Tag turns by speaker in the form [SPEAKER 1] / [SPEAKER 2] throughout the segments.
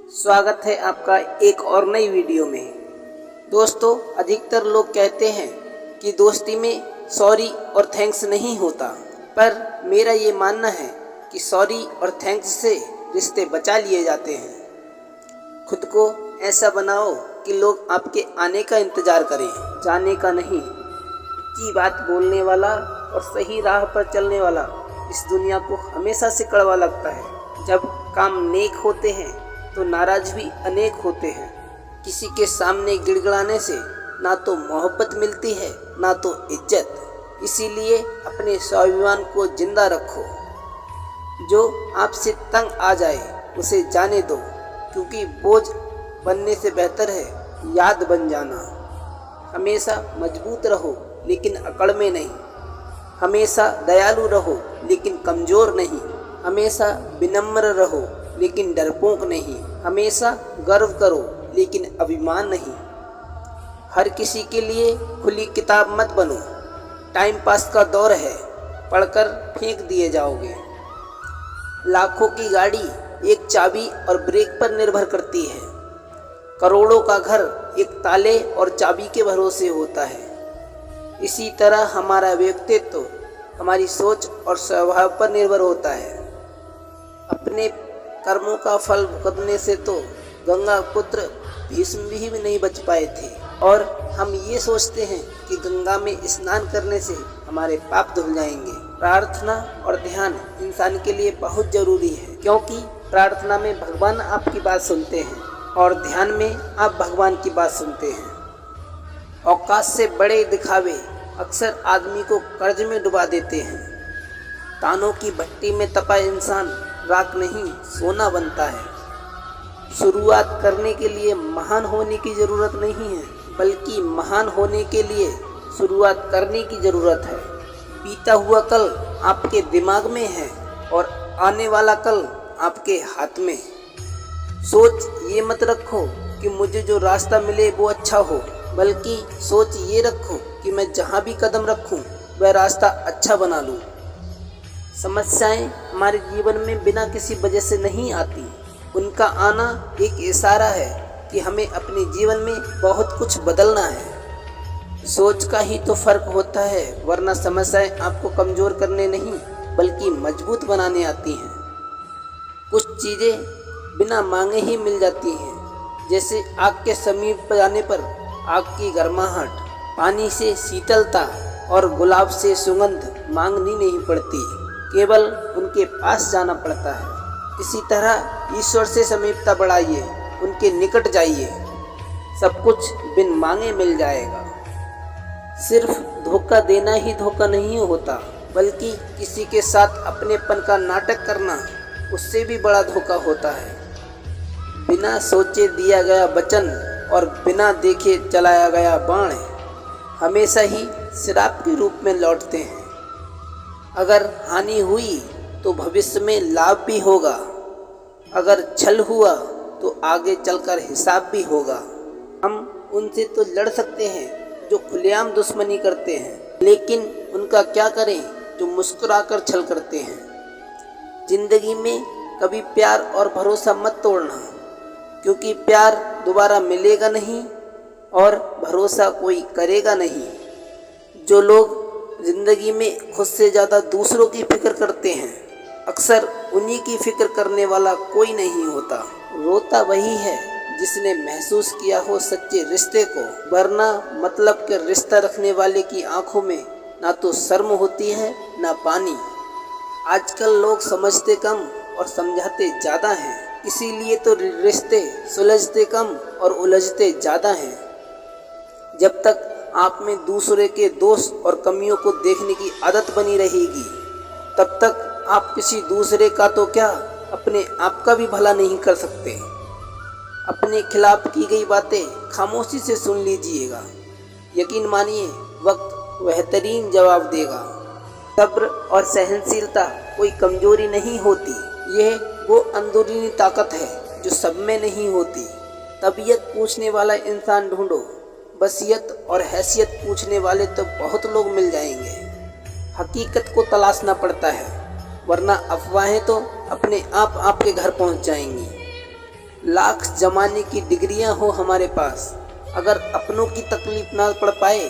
[SPEAKER 1] स्वागत है आपका एक और नई वीडियो में। दोस्तों, अधिकतर लोग कहते हैं कि दोस्ती में सॉरी और थैंक्स नहीं होता, पर मेरा ये मानना है कि सॉरी और थैंक्स से रिश्ते बचा लिए जाते हैं। खुद को ऐसा बनाओ कि लोग आपके आने का इंतज़ार करें, जाने का नहीं। सच्ची बात बोलने वाला और सही राह पर चलने वाला इस दुनिया को हमेशा से कड़वा लगता है। जब काम नेक होते हैं तो नाराज भी अनेक होते हैं। किसी के सामने गिड़गिड़ाने से ना तो मोहब्बत मिलती है ना तो इज्जत। इसीलिए अपने स्वाभिमान को जिंदा रखो। जो आपसे तंग आ जाए उसे जाने दो, क्योंकि बोझ बनने से बेहतर है याद बन जाना। हमेशा मजबूत रहो लेकिन अकड़ में नहीं। हमेशा दयालु रहो लेकिन कमज़ोर नहीं। हमेशा विनम्र रहो लेकिन डरपोक नहीं। हमेशा गर्व करो लेकिन अभिमान नहीं। हर किसी के लिए खुली किताब मत बनो। टाइम पास का दौर है, पढ़कर फेंक दिए जाओगे। लाखों की गाड़ी एक चाबी और ब्रेक पर निर्भर करती है। करोड़ों का घर एक ताले और चाबी के भरोसे होता है। इसी तरह हमारा व्यक्तित्व हमारी सोच और स्वभाव पर निर्भर होता है। अपने कर्मों का फल भुगतने से तो गंगा पुत्र भीष्म भी नहीं बच पाए थे, और हम ये सोचते हैं कि गंगा में स्नान करने से हमारे पाप धुल जाएंगे। प्रार्थना और ध्यान इंसान के लिए बहुत जरूरी है, क्योंकि प्रार्थना में भगवान आपकी बात सुनते हैं और ध्यान में आप भगवान की बात सुनते हैं। औकात से बड़े दिखावे अक्सर आदमी को कर्ज में डुबा देते हैं। तानों की भट्टी में तपा इंसान राख नहीं सोना बनता है। शुरुआत करने के लिए महान होने की ज़रूरत नहीं है, बल्कि महान होने के लिए शुरुआत करने की ज़रूरत है। बीता हुआ कल आपके दिमाग में है और आने वाला कल आपके हाथ में। सोच ये मत रखो कि मुझे जो रास्ता मिले वो अच्छा हो, बल्कि सोच ये रखो कि मैं जहाँ भी कदम रखूँ वह रास्ता अच्छा बना लूँ। समस्याएं हमारे जीवन में बिना किसी वजह से नहीं आती। उनका आना एक इशारा है कि हमें अपने जीवन में बहुत कुछ बदलना है। सोच का ही तो फर्क होता है, वरना समस्याएं आपको कमज़ोर करने नहीं बल्कि मजबूत बनाने आती हैं। कुछ चीज़ें बिना मांगे ही मिल जाती हैं, जैसे आग के समीप जाने पर आग की गर्माहट, पानी से शीतलता और गुलाब से सुगंध मांगनी नहीं पड़ती, केवल उनके पास जाना पड़ता है। इसी तरह ईश्वर से समीपता बढ़ाइए, उनके निकट जाइए, सब कुछ बिन मांगे मिल जाएगा। सिर्फ धोखा देना ही धोखा नहीं होता, बल्कि किसी के साथ अपनेपन का नाटक करना उससे भी बड़ा धोखा होता है। बिना सोचे दिया गया वचन और बिना देखे चलाया गया बाण हमेशा ही श्राप के रूप में लौटते हैं। अगर हानि हुई तो भविष्य में लाभ भी होगा। अगर छल हुआ तो आगे चलकर हिसाब भी होगा। हम उनसे तो लड़ सकते हैं जो खुलेआम दुश्मनी करते हैं, लेकिन उनका क्या करें जो मुस्कुराकर छल करते हैं। जिंदगी में कभी प्यार और भरोसा मत तोड़ना, क्योंकि प्यार दोबारा मिलेगा नहीं और भरोसा कोई करेगा नहीं। जो लोग ज़िंदगी में खुद से ज़्यादा दूसरों की फिक्र करते हैं, अक्सर उन्हीं की फिक्र करने वाला कोई नहीं होता। रोता वही है जिसने महसूस किया हो सच्चे रिश्ते को, वरना मतलब के रिश्ता रखने वाले की आंखों में ना तो शर्म होती है ना पानी। आजकल लोग समझते कम और समझाते ज़्यादा हैं, इसीलिए तो रिश्ते सुलझते कम और उलझते ज़्यादा हैं। जब तक आप में दूसरे के दोष और कमियों को देखने की आदत बनी रहेगी, तब तक आप किसी दूसरे का तो क्या अपने आप का भी भला नहीं कर सकते। अपने खिलाफ की गई बातें खामोशी से सुन लीजिएगा। यकीन मानिए, वक्त बेहतरीन जवाब देगा। सब्र और सहनशीलता कोई कमजोरी नहीं होती, यह वो अंदरूनी ताकत है जो सब में नहीं होती। तबीयत पूछने वाला इंसान ढूंढो, वसीयत और हैसियत पूछने वाले तो बहुत लोग मिल जाएंगे। हकीकत को तलाशना पड़ता है, वरना अफवाहें तो अपने आप आपके घर पहुंच जाएंगी। लाख जमाने की डिग्रियां हो हमारे पास, अगर अपनों की तकलीफ ना पढ़ पाए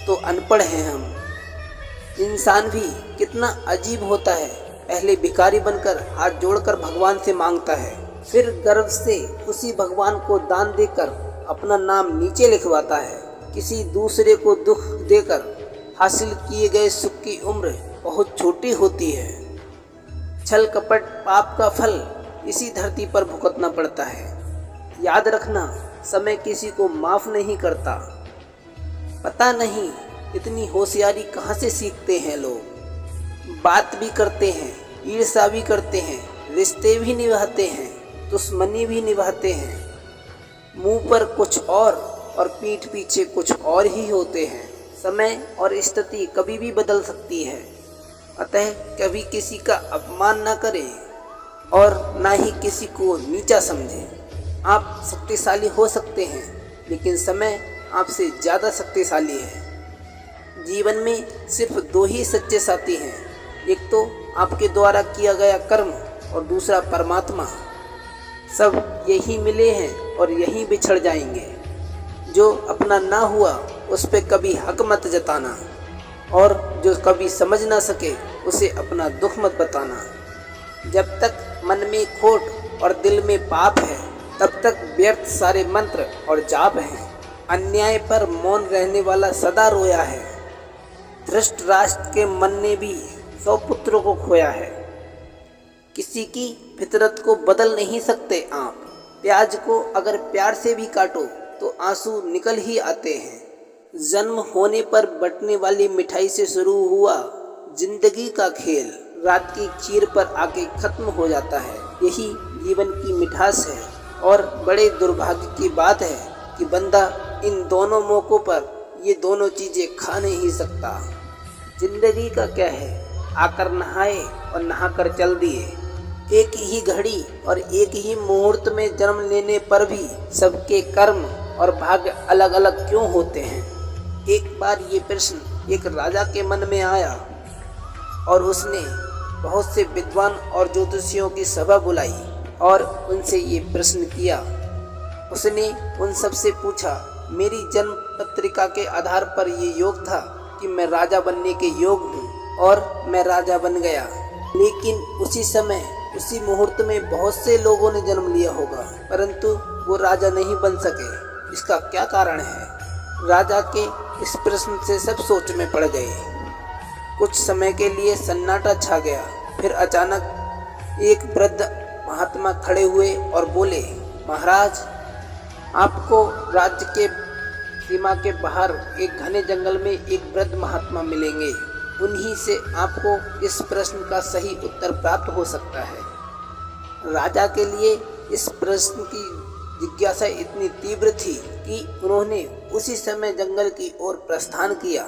[SPEAKER 1] तो अनपढ़ हैं हम। इंसान भी कितना अजीब होता है, पहले भिखारी बनकर हाथ जोड़कर भगवान से मांगता है, फिर गर्व से उसी भगवान को दान देकर अपना नाम नीचे लिखवाता है। किसी दूसरे को दुख देकर हासिल किए गए सुख की उम्र बहुत छोटी होती है। छल कपट पाप का फल इसी धरती पर भुगतना पड़ता है। याद रखना, समय किसी को माफ नहीं करता। पता नहीं इतनी होशियारी कहाँ से सीखते हैं लोग। बात भी करते हैं, ईर्ष्या भी करते हैं, रिश्ते भी निभाते हैं, दुश्मनी भी निभाते हैं। मुंह पर कुछ और पीठ पीछे कुछ और ही होते हैं। समय और स्थिति कभी भी बदल सकती है, अतः कभी किसी का अपमान न करें और ना ही किसी को नीचा समझें। आप शक्तिशाली हो सकते हैं, लेकिन समय आपसे ज़्यादा शक्तिशाली है। जीवन में सिर्फ दो ही सच्चे साथी हैं, एक तो आपके द्वारा किया गया कर्म और दूसरा परमात्मा। सब यही मिले हैं और यही बिछड़ जाएंगे। जो अपना ना हुआ उस पे कभी हक मत जताना, और जो कभी समझ ना सके उसे अपना दुख मत बताना। जब तक मन में खोट और दिल में पाप है, तब तक व्यर्थ सारे मंत्र और जाप हैं। अन्याय पर मौन रहने वाला सदा रोया है। धृतराष्ट्र के मन ने भी 100 पुत्रों को खोया है। किसी की फितरत को बदल नहीं सकते आप। प्याज को अगर प्यार से भी काटो तो आंसू निकल ही आते हैं। जन्म होने पर बंटने वाली मिठाई से शुरू हुआ जिंदगी का खेल रात की खीर पर आके खत्म हो जाता है। यही जीवन की मिठास है, और बड़े दुर्भाग्य की बात है कि बंदा इन दोनों मौक़ों पर ये दोनों चीज़ें खा नहीं सकता। जिंदगी का क्या है, आकर नहाए और नहाकर चल दिए। एक ही घड़ी और एक ही मुहूर्त में जन्म लेने पर भी सबके कर्म और भाग्य अलग अलग क्यों होते हैं। एक बार ये प्रश्न एक राजा के मन में आया और उसने बहुत से विद्वान और ज्योतिषियों की सभा बुलाई और उनसे ये प्रश्न किया। उसने उन सब से पूछा, मेरी जन्म पत्रिका के आधार पर ये योग था कि मैं राजा बनने के योग हूँ, और मैं राजा बन गया। लेकिन उसी समय उसी मुहूर्त में बहुत से लोगों ने जन्म लिया होगा, परंतु वो राजा नहीं बन सके। इसका क्या कारण है? राजा के इस प्रश्न से सब सोच में पड़ गए। कुछ समय के लिए सन्नाटा छा गया। फिर अचानक एक वृद्ध महात्मा खड़े हुए और बोले, महाराज, आपको राज्य के सीमा के बाहर एक घने जंगल में एक वृद्ध महात्मा मिलेंगे। उन्हीं से आपको इस प्रश्न का सही उत्तर प्राप्त हो सकता है। राजा के लिए इस प्रश्न की जिज्ञासा इतनी तीव्र थी कि उन्होंने उसी समय जंगल की ओर प्रस्थान किया।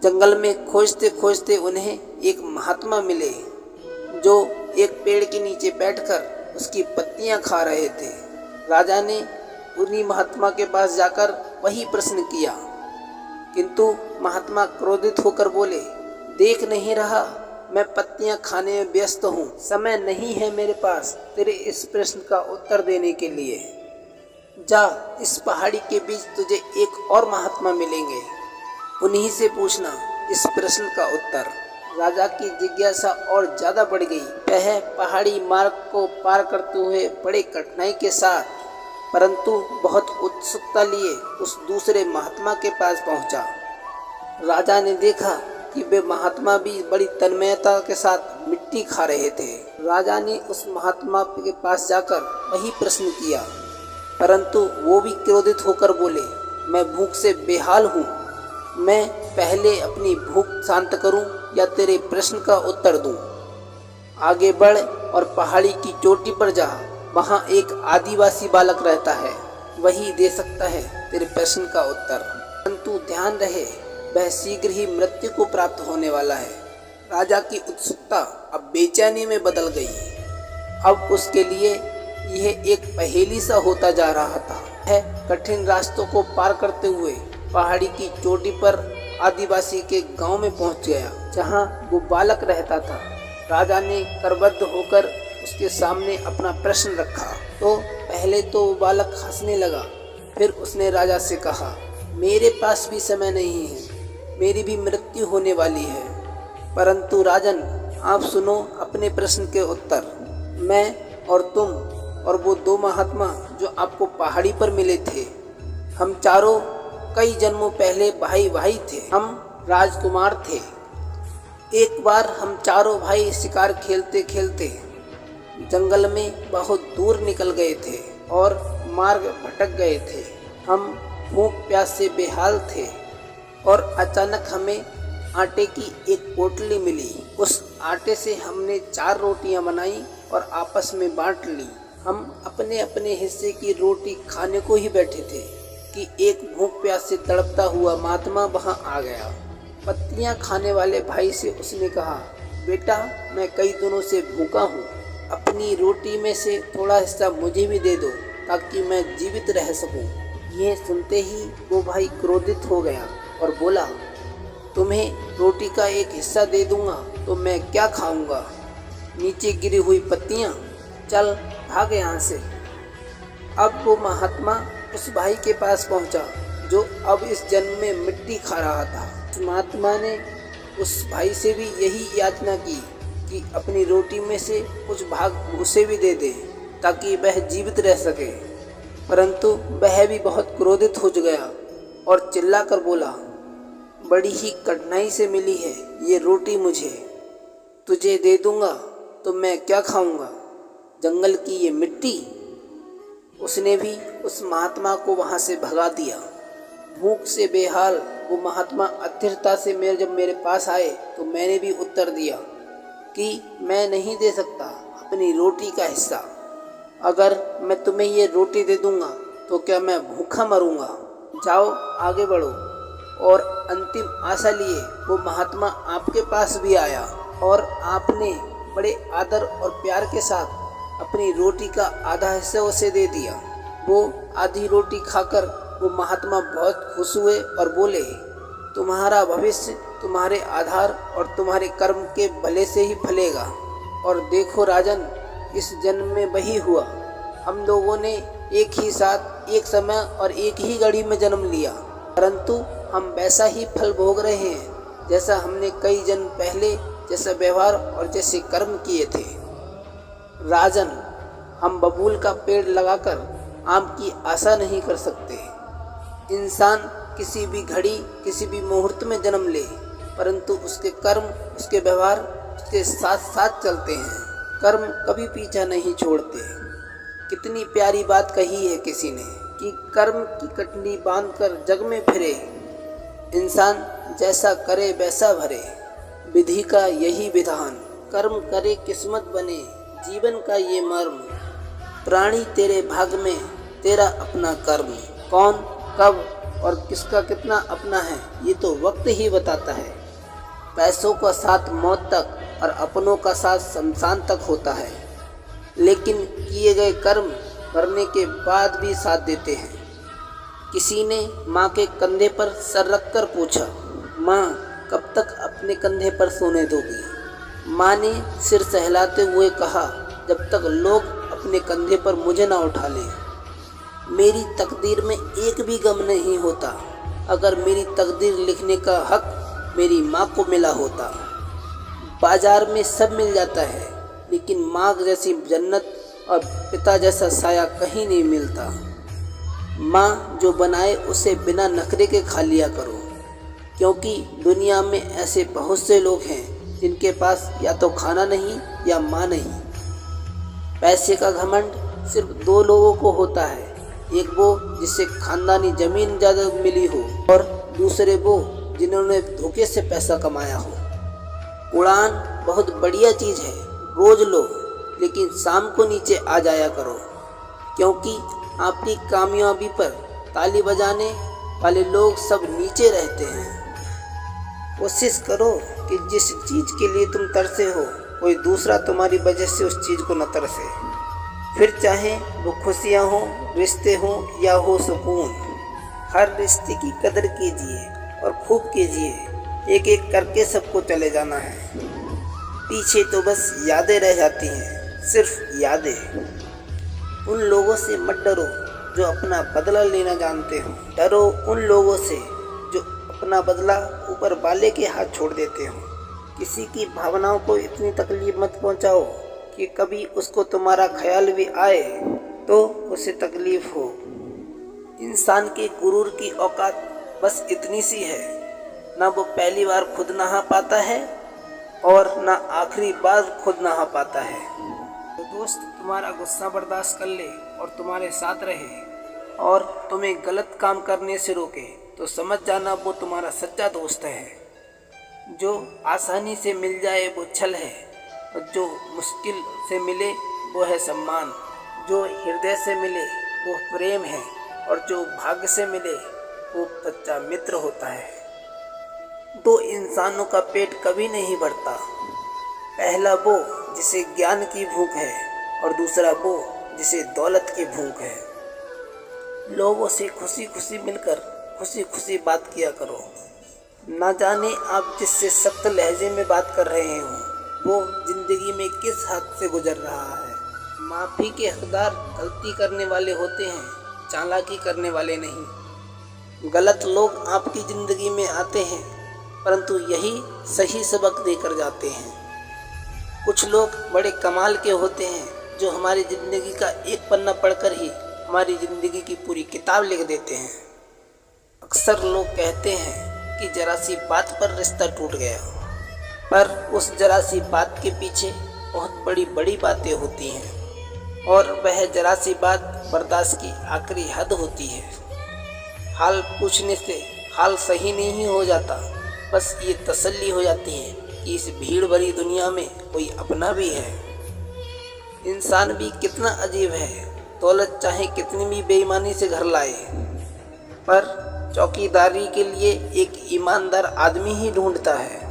[SPEAKER 1] जंगल में खोजते खोजते उन्हें एक महात्मा मिले, जो एक पेड़ के नीचे बैठकर उसकी पत्तियां खा रहे थे। राजा ने उन्हीं महात्मा के पास जाकर वही प्रश्न किया, किंतु महात्मा क्रोधित होकर बोले, देख नहीं रहा मैं पत्तियां खाने में व्यस्त हूँ, समय नहीं है मेरे पास तेरे इस प्रश्न का उत्तर देने के लिए। जा, इस पहाड़ी के बीच तुझे एक और महात्मा मिलेंगे, उन्हीं से पूछना इस प्रश्न का उत्तर। राजा की जिज्ञासा और ज़्यादा बढ़ गई। वह पहाड़ी मार्ग को पार करते हुए बड़े कठिनाई के साथ, परंतु बहुत उत्सुकता लिए उस दूसरे महात्मा के पास पहुंचा। राजा ने देखा कि वे महात्मा भी बड़ी तन्मयता के साथ मिट्टी खा रहे थे। राजा ने उस महात्मा के पास जाकर वही प्रश्न किया, परंतु वो भी क्रोधित होकर बोले, मैं भूख से बेहाल हूँ, मैं पहले अपनी भूख शांत करूँ या तेरे प्रश्न का उत्तर दूँ। आगे बढ़ और पहाड़ी की चोटी पर जा, वहाँ एक आदिवासी बालक रहता है, वही दे सकता है तेरे प्रश्न का उत्तर। परंतु ध्यान रहे, वह शीघ्र ही मृत्यु को प्राप्त होने वाला है। राजा की उत्सुकता अब बेचैनी में बदल गई। अब उसके लिए यह एक पहेली सा होता जा रहा था। वह कठिन रास्तों को पार करते हुए पहाड़ी की चोटी पर आदिवासी के गांव में पहुंच गया, जहां वो बालक रहता था। राजा ने करबद्ध होकर उसके सामने अपना प्रश्न रखा तो पहले तो वो बालक हंसने लगा, फिर उसने राजा से कहा, मेरे पास भी समय नहीं है, मेरी भी मृत्यु होने वाली है। परंतु राजन, आप सुनो अपने प्रश्न के उत्तर। मैं और तुम और वो दो महात्मा जो आपको पहाड़ी पर मिले थे, हम चारों कई जन्मों पहले भाई भाई थे। हम राजकुमार थे। एक बार हम चारों भाई शिकार खेलते खेलते जंगल में बहुत दूर निकल गए थे और मार्ग भटक गए थे। हम भूख प्यास से बेहाल थे और अचानक हमें आटे की एक पोटली मिली। उस आटे से हमने 4 रोटियां बनाई और आपस में बांट ली। हम अपने अपने हिस्से की रोटी खाने को ही बैठे थे कि एक भूख प्यास से तड़पता हुआ महात्मा वहां आ गया। पत्तियां खाने वाले भाई से उसने कहा, बेटा, मैं कई दिनों से भूखा हूँ, अपनी रोटी में से थोड़ा हिस्सा मुझे भी दे दो ताकि मैं जीवित रह सकूं। यह सुनते ही वो भाई क्रोधित हो गया और बोला, तुम्हें रोटी का एक हिस्सा दे दूंगा तो मैं क्या खाऊंगा? नीचे गिरी हुई पत्तियां, चल भाग यहाँ से। अब वो महात्मा उस भाई के पास पहुंचा जो अब इस जन्म में मिट्टी खा रहा था। उस महात्मा ने उस भाई से भी यही याचना की कि अपनी रोटी में से कुछ भाग उसे भी दे दे ताकि वह जीवित रह सके। परंतु वह भी बहुत क्रोधित हो गया और चिल्लाकर बोला, बड़ी ही कठिनाई से मिली है ये रोटी मुझे, तुझे दे दूंगा तो मैं क्या खाऊंगा? जंगल की ये मिट्टी। उसने भी उस महात्मा को वहां से भगा दिया। भूख से बेहाल वो महात्मा अधीरता से जब मेरे पास आए तो मैंने भी उत्तर दिया कि मैं नहीं दे सकता अपनी रोटी का हिस्सा। अगर मैं तुम्हें ये रोटी दे दूंगा तो क्या मैं भूखा मरूंगा? जाओ आगे बढ़ो। और अंतिम आशा लिए वो महात्मा आपके पास भी आया और आपने बड़े आदर और प्यार के साथ अपनी रोटी का आधा हिस्सा उसे दे दिया। वो आधी रोटी खाकर वो महात्मा बहुत खुश हुए और बोले, तुम्हारा भविष्य तुम्हारे आधार और तुम्हारे कर्म के भले से ही फलेगा। और देखो राजन, इस जन्म में वही हुआ। हम लोगों ने एक ही साथ एक समय और एक ही घड़ी में जन्म लिया, परंतु हम वैसा ही फल भोग रहे हैं जैसा हमने कई जन्म पहले जैसा व्यवहार और जैसे कर्म किए थे। राजन, हम बबूल का पेड़ लगाकर आम की आशा नहीं कर सकते। इंसान किसी भी घड़ी किसी भी मुहूर्त में जन्म ले, परंतु उसके कर्म उसके व्यवहार उसके साथ साथ चलते हैं। कर्म कभी पीछा नहीं छोड़ते। कितनी प्यारी बात कही है किसी ने कि कर्म की कटनी बांधकर जग में फिरे, इंसान जैसा करे वैसा भरे। विधि का यही विधान, कर्म करे किस्मत बने, जीवन का ये मर्म। प्राणी तेरे भाग में तेरा अपना कर्म, कौन कब और किसका कितना अपना है ये तो वक्त ही बताता है। पैसों का साथ मौत तक और अपनों का साथ शमशान तक होता है, लेकिन किए गए कर्म करने के बाद भी साथ देते हैं। किसी ने माँ के कंधे पर सर रखकर पूछा, माँ कब तक अपने कंधे पर सोने दोगी? माँ ने सिर सहलाते हुए कहा, जब तक लोग अपने कंधे पर मुझे ना उठा लें। मेरी तकदीर में एक भी गम नहीं होता। अगर मेरी तकदीर लिखने का हक मेरी माँ को मिला होता। बाजार में सब मिल जाता है, लेकिन माँ जैसी जन्नत और पिता जैसा साया कहीं नहीं मिलता। माँ जो बनाए उसे बिना नखरे के खा लिया करो, क्योंकि दुनिया में ऐसे बहुत से लोग हैं जिनके पास या तो खाना नहीं या माँ नहीं। पैसे का घमंड सिर्फ 2 लोगों को होता है, एक वो जिसे खानदानी जमीन ज़्यादा मिली हो और दूसरे वो जिन्होंने धोखे से पैसा कमाया हो। उड़ान बहुत बढ़िया चीज़ है, रोज़ लो, लेकिन शाम को नीचे आ जाया करो, क्योंकि आपकी कामयाबी पर ताली बजाने वाले लोग सब नीचे रहते हैं। कोशिश करो कि जिस चीज़ के लिए तुम तरसे हो कोई दूसरा तुम्हारी वजह से उस चीज़ को न तरसे, फिर चाहे वो खुशियाँ हो, रिश्ते हो या हो सुकून। हर रिश्ते की कदर कीजिए और खूब कीजिए, एक एक करके सबको चले जाना है। पीछे तो बस यादें रह जाती हैं, सिर्फ यादें। उन लोगों से मत डरो जो अपना बदला लेना जानते हो। डरो उन लोगों से जो अपना बदला ऊपर वाले के हाथ छोड़ देते हो। किसी की भावनाओं को इतनी तकलीफ मत पहुंचाओ कि कभी उसको तुम्हारा ख्याल भी आए तो उसे तकलीफ हो। इंसान के गुरूर की औकात बस इतनी सी है, ना वो पहली बार खुद नहा पाता है और ना आखिरी बार खुद नहा पाता है। तो दोस्त तुम्हारा गुस्सा बर्दाश्त कर ले और तुम्हारे साथ रहे और तुम्हें गलत काम करने से रोके तो समझ जाना वो तुम्हारा सच्चा दोस्त है। जो आसानी से मिल जाए वो छल है और जो मुश्किल से मिले वो है सम्मान। जो हृदय से मिले वो प्रेम है और जो भाग्य से मिले वो सच्चा मित्र होता है। दो इंसानों का पेट कभी नहीं भरता, पहला वो जिसे ज्ञान की भूख है और दूसरा वो जिसे दौलत की भूख है। लोगों से खुशी खुशी मिलकर खुशी खुशी बात किया करो। ना जाने आप जिससे सख्त लहजे में बात कर रहे हो वो जिंदगी में किस हद से गुजर रहा है। माफ़ी के हकदार गलती करने वाले होते हैं, चालाकी करने वाले नहीं। गलत लोग आपकी ज़िंदगी में आते हैं परंतु यही सही सबक देकर जाते हैं। कुछ लोग बड़े कमाल के होते हैं जो हमारी ज़िंदगी का एक पन्ना पढ़कर ही हमारी ज़िंदगी की पूरी किताब लिख देते हैं। अक्सर लोग कहते हैं कि जरा सी बात पर रिश्ता टूट गया, पर उस जरा सी बात के पीछे बहुत बड़ी बड़ी बातें होती हैं और वह जरा सी बात बर्दाश्त की आखिरी हद होती है। हाल पूछने से हाल सही नहीं हो जाता, बस ये तसल्ली हो जाती है कि इस भीड़ भरी दुनिया में कोई अपना भी है। इंसान भी कितना अजीब है, दौलत चाहे कितनी भी बेईमानी से घर लाए, पर चौकीदारी के लिए एक ईमानदार आदमी ही ढूंढता है।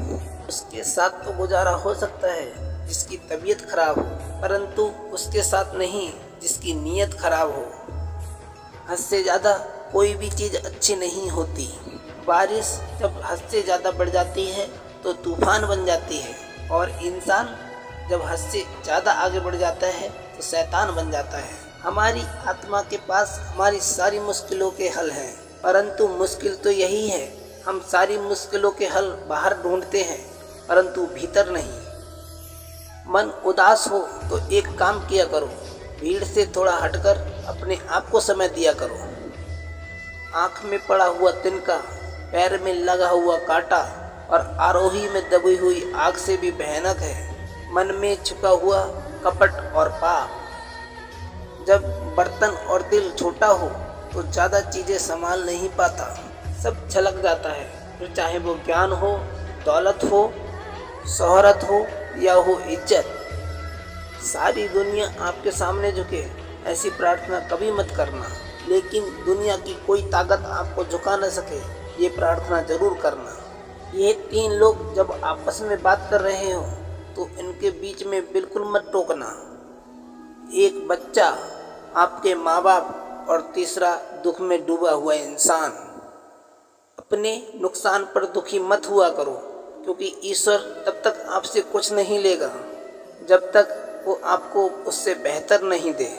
[SPEAKER 1] उसके साथ तो गुजारा हो सकता है जिसकी तबीयत खराब हो, परंतु उसके साथ नहीं जिसकी नीयत खराब हो। हद से ज़्यादा कोई भी चीज़ अच्छी नहीं होती। बारिश जब हद से ज़्यादा बढ़ जाती है तो तूफान बन जाती है और इंसान जब हद से ज़्यादा आगे बढ़ जाता है तो शैतान बन जाता है। हमारी आत्मा के पास हमारी सारी मुश्किलों के हल हैं, परंतु मुश्किल तो यही है हम सारी मुश्किलों के हल बाहर ढूंढते हैं परंतु भीतर नहीं। मन उदास हो तो एक काम किया करो, भीड़ से थोड़ा हटकर अपने आप को समय दिया करो। आँख में पड़ा हुआ तिनका, पैर में लगा हुआ कांटा और आरोही में दबी हुई आग से भी भयानक है मन में छुपा हुआ कपट और पाप। जब बर्तन और दिल छोटा हो तो ज़्यादा चीज़ें संभाल नहीं पाता, सब छलक जाता है। फिर चाहे वो ज्ञान हो, दौलत हो, शोहरत हो या हो इज्जत, सारी दुनिया आपके सामने झुके ऐसी प्रार्थना कभी मत करना। लेकिन दुनिया की कोई ताकत आपको झुका न सके ये प्रार्थना जरूर करना। ये तीन लोग जब आपस में बात कर रहे हो तो इनके बीच में बिल्कुल मत टोकना। एक बच्चा, आपके माँ बाप और तीसरा दुख में डूबा हुआ इंसान। अपने नुकसान पर दुखी मत हुआ करो, क्योंकि ईश्वर तब तक आपसे कुछ नहीं लेगा जब तक वो आपको उससे बेहतर नहीं दे।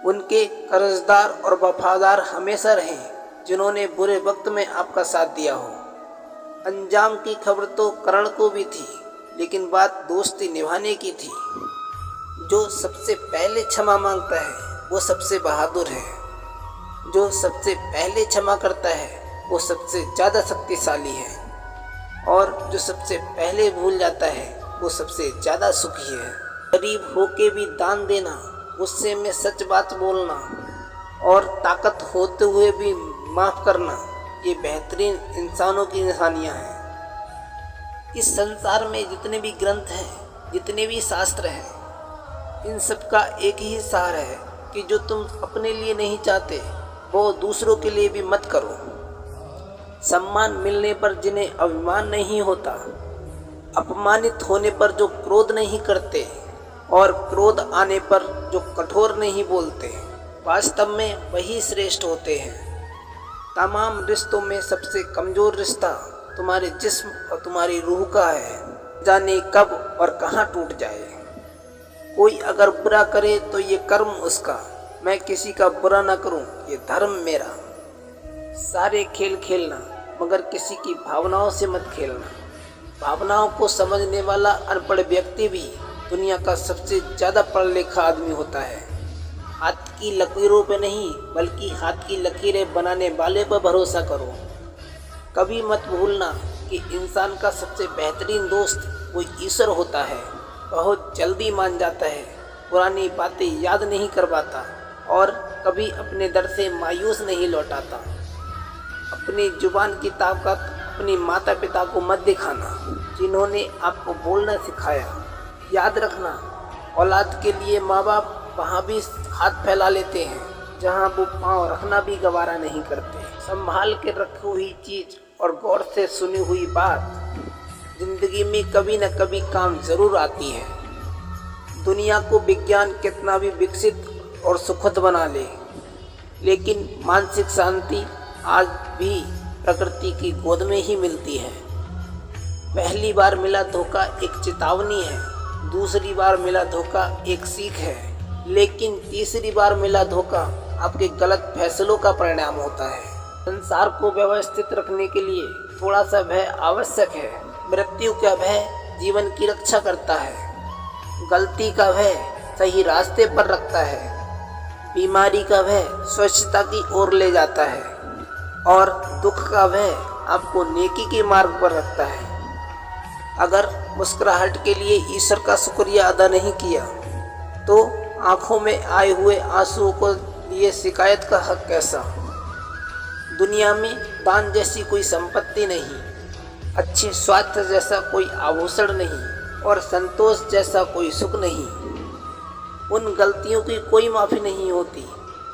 [SPEAKER 1] उनके कर्जदार और वफादार हमेशा रहें जिन्होंने बुरे वक्त में आपका साथ दिया हो। अंजाम की खबर तो करण को भी थी, लेकिन बात दोस्ती निभाने की थी। जो सबसे पहले क्षमा मांगता है वो सबसे बहादुर है। जो सबसे पहले क्षमा करता है वो सबसे ज़्यादा शक्तिशाली है और जो सबसे पहले भूल जाता है वो सबसे ज़्यादा सुखी है। गरीब होके भी दान देना, गुस्से में सच बात बोलना और ताकत होते हुए भी माफ़ करना, ये बेहतरीन इंसानों की निशानियाँ हैं। इस संसार में जितने भी ग्रंथ हैं, जितने भी शास्त्र हैं, इन सब का एक ही सार है कि जो तुम अपने लिए नहीं चाहते वो दूसरों के लिए भी मत करो। सम्मान मिलने पर जिन्हें अभिमान नहीं होता, अपमानित होने पर जो क्रोध नहीं करते और क्रोध आने पर जो कठोर नहीं बोलते, वास्तव में वही श्रेष्ठ होते हैं। तमाम रिश्तों में सबसे कमज़ोर रिश्ता तुम्हारे जिस्म और तुम्हारी रूह का है। जाने कब और कहाँ टूट जाए। कोई अगर बुरा करे तो ये कर्म उसका, मैं किसी का बुरा ना करूं, ये धर्म मेरा। सारे खेल खेलना मगर किसी की भावनाओं से मत खेलना। भावनाओं को समझने वाला अनपढ़ व्यक्ति भी दुनिया का सबसे ज़्यादा पढ़ा लिखा आदमी होता है। हाथ की लकीरों पे नहीं बल्कि हाथ की लकीरें बनाने वाले पर भरोसा करो। कभी मत भूलना कि इंसान का सबसे बेहतरीन दोस्त वो ईश्वर होता है। बहुत जल्दी मान जाता है, पुरानी बातें याद नहीं करवाता और कभी अपने दर से मायूस नहीं लौटाता। अपनी जुबान की ताकत अपने माता पिता को मत दिखाना, जिन्होंने आपको बोलना सिखाया। याद रखना, औलाद के लिए माँ बाप वहाँ भी हाथ फैला लेते हैं जहाँ वो पाँव रखना भी गवारा नहीं करते। संभाल के रखी हुई चीज़ और गौर से सुनी हुई बात जिंदगी में कभी न कभी काम जरूर आती है। दुनिया को विज्ञान कितना भी विकसित और सुखद बना ले, लेकिन मानसिक शांति आज भी प्रकृति की गोद में ही मिलती है। पहली बार मिला धोखा एक चेतावनी है, दूसरी बार मिला धोखा एक सीख है, लेकिन तीसरी बार मिला धोखा आपके गलत फैसलों का परिणाम होता है। संसार को व्यवस्थित रखने के लिए थोड़ा सा भय आवश्यक है। मृत्यु का भय जीवन की रक्षा करता है, गलती का भय सही रास्ते पर रखता है, बीमारी का भय स्वच्छता की ओर ले जाता है और दुख का भय आपको नेकी के मार्ग पर रखता है। अगर मुस्कुराहट के लिए ईश्वर का शुक्रिया अदा नहीं किया तो आंखों में आए हुए आंसुओं को लिए शिकायत का हक कैसा। दुनिया में दान जैसी कोई संपत्ति नहीं, अच्छे स्वास्थ्य जैसा कोई आभूषण नहीं और संतोष जैसा कोई सुख नहीं। उन गलतियों की कोई माफ़ी नहीं होती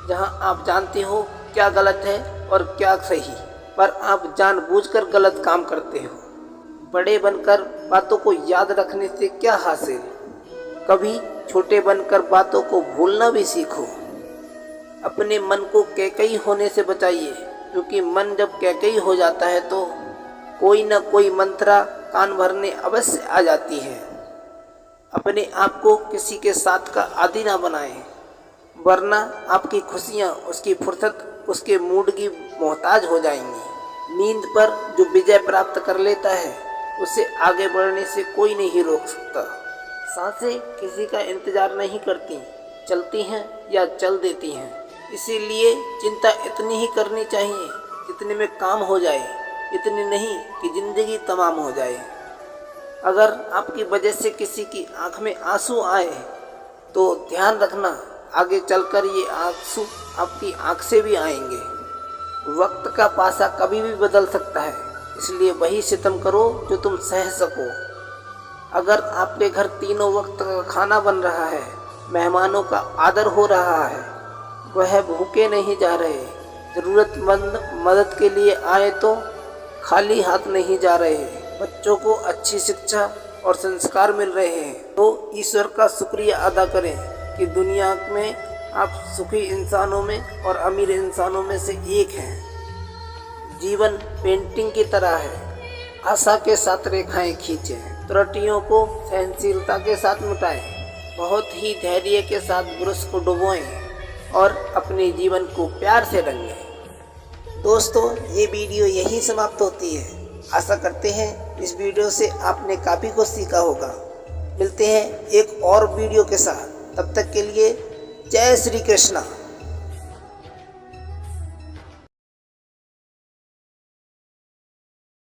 [SPEAKER 1] जहां आप जानते हो क्या गलत है और क्या सही, पर आप जानबूझकर गलत काम करते हो। बड़े बनकर बातों को याद रखने से क्या हासिल, कभी छोटे बनकर बातों को भूलना भी सीखो। अपने मन को कैकई होने से बचाइए, क्योंकि मन जब कैकई हो जाता है तो कोई न कोई मंत्रा कान भरने अवश्य आ जाती है। अपने आप को किसी के साथ का आदी ना बनाएं, वरना आपकी खुशियाँ, उसकी फुर्सत, उसके मूड की मोहताज हो जाएंगी। नींद पर जो विजय प्राप्त कर लेता है उसे आगे बढ़ने से कोई नहीं रोक सकता। सांसें किसी का इंतजार नहीं करती, चलती हैं या चल देती हैं। इसीलिए चिंता इतनी ही करनी चाहिए जितने में काम हो जाए, इतनी नहीं कि जिंदगी तमाम हो जाए। अगर आपकी वजह से किसी की आंख में आंसू आए तो ध्यान रखना, आगे चलकर ये आंसू आपकी आंख से भी आएंगे। वक्त का पासा कभी भी बदल सकता है, इसलिए वही सितम करो जो तुम सह सको। अगर आपके घर तीनों वक्त का खाना बन रहा है, मेहमानों का आदर हो रहा है, वह भूखे नहीं जा रहे, ज़रूरतमंद मदद के लिए आए तो खाली हाथ नहीं जा रहे, बच्चों को अच्छी शिक्षा और संस्कार मिल रहे हैं, तो ईश्वर का शुक्रिया अदा करें कि दुनिया में आप सुखी इंसानों में और अमीर इंसानों में से एक हैं। जीवन पेंटिंग की तरह है, आशा के साथ रेखाएं खींचें, त्रुटियों को सहनशीलता के साथ मिटाएं, बहुत ही धैर्य के साथ ब्रश को डुबोएं और अपने जीवन को प्यार से रंगें। दोस्तों, ये वीडियो यहीं समाप्त होती है। आशा करते हैं इस वीडियो से आपने काफ़ी कुछ सीखा होगा। मिलते हैं एक और वीडियो के साथ, तब तक के लिए जय श्री कृष्णा।